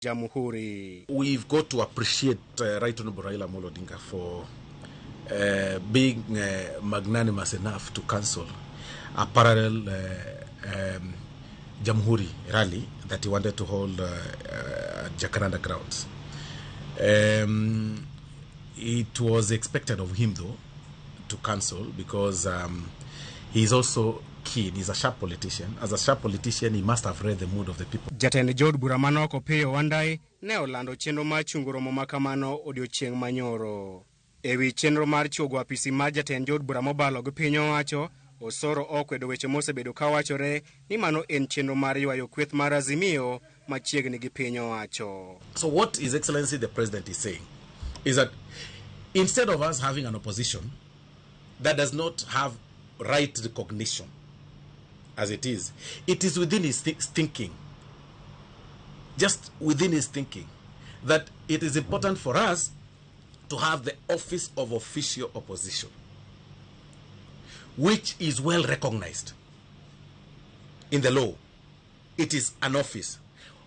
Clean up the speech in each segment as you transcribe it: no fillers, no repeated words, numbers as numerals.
Jamhuri. We've got to appreciate Right Honorable Raila Amolo Odinga for being magnanimous enough to cancel a parallel Jamhuri rally that he wanted to hold at Jacaranda grounds. It was expected of him, though, to cancel because he's also keen. He's a sharp politician. As a sharp politician, he must have read the mood of the people. Jatend Jod Buramano Kopio Wandai ne olando chenro mar chungo romo makamano odiochieng' manyoro. Ewi chenro mar chuogo apisi mar jatend Jod Bura mobalo gi piny owacho, Osoro okwedo weche mosebedo kawachore ni mano en chenro mar ywayo kweth mar Azimio machiegni gi piny owacho. So what His Excellency the President is saying is that instead of us having an opposition that does not have right recognition as it is within his thinking, just within his thinking, that it is important for us to have the office of official opposition, which is well recognized in the law. It is an office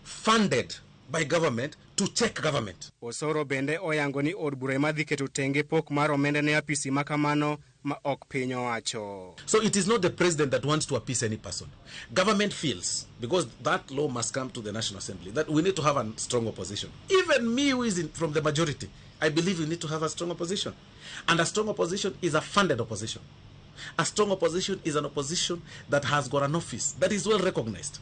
funded by government to check government. Osoro bende oyango ni od bura madhi keto tenge pok mar omenda ne apisi makamano ma ok piny owacho. So it is not the president that wants to appease any person. Government feels, because that law must come to the National Assembly, that we need to have a strong opposition. Even me, who is from the majority, I believe we need to have a strong opposition. And a strong opposition is a funded opposition. A strong opposition is an opposition that has got an office that is well recognized,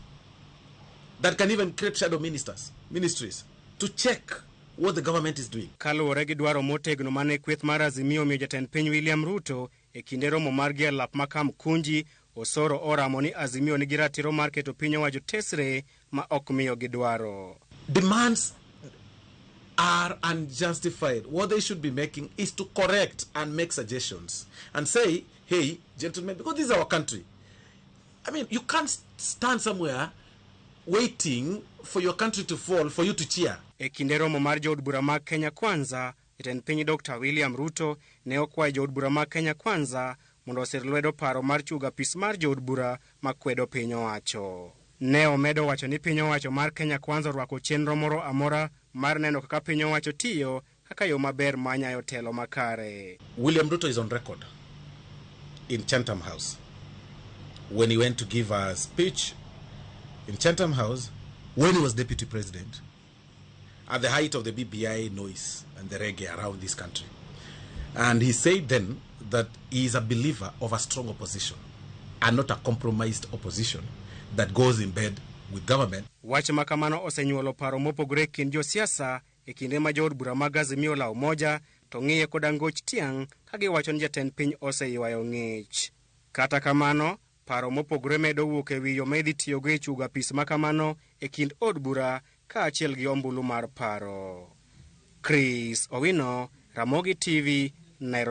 that can even create shadow ministries to check what the government is doing. Kaluwore gi dwaro motegno mane kweth mar Azimio miyo jatend piny William Ruto e kinde romo margi e lap makam kunji, Osoro oramo ni Azimio nigi ratiro mar keto piny owacho tesre ma ok miyo gi dwaro. Demands are unjustified. What they should be making is to correct and make suggestions and say, hey, gentlemen, because this is our country. I mean, you can't stand somewhere waiting for your country to fall for you to cheer. E kinde romo mar Jod Bura mag Kenya Kwanza, jatend piny Dr. William Ruto ne okwayo Jod Bura mag Kenya Kwanza mondo osir lwedo paro mar chugo apis mar Jod Bura makwedo piny owacho. Ne omedo wacho ni piny owacho mar Kenya Kwanza orwako chenro moro amora mar neno kaka piny owacho tiyo kaka yo maber manyayo telo makare. William Ruto is on record in Chatham House when he went to give a speech in Chatham House when he was deputy president, at the height of the BBI noise and the reggae around this country. And he said then that he is a believer of a strong opposition and not a compromised opposition that goes in bed with government. Wach makamano osenyuolo paro mopogore kind josiasa e kinde ma Jod Bura mag Azimio la umoja to ng'iye koda ngoch tiang' ka giwacho ni jatend piny oseywayo ng'ich. Kata kamano, paro mopogore medo wuok e wi yo medhi tiyogo e chugo apis makamano e kind od bura kaachiel gi ombulu mar paro. Chris Owino, Ramogi TV, Nairobi.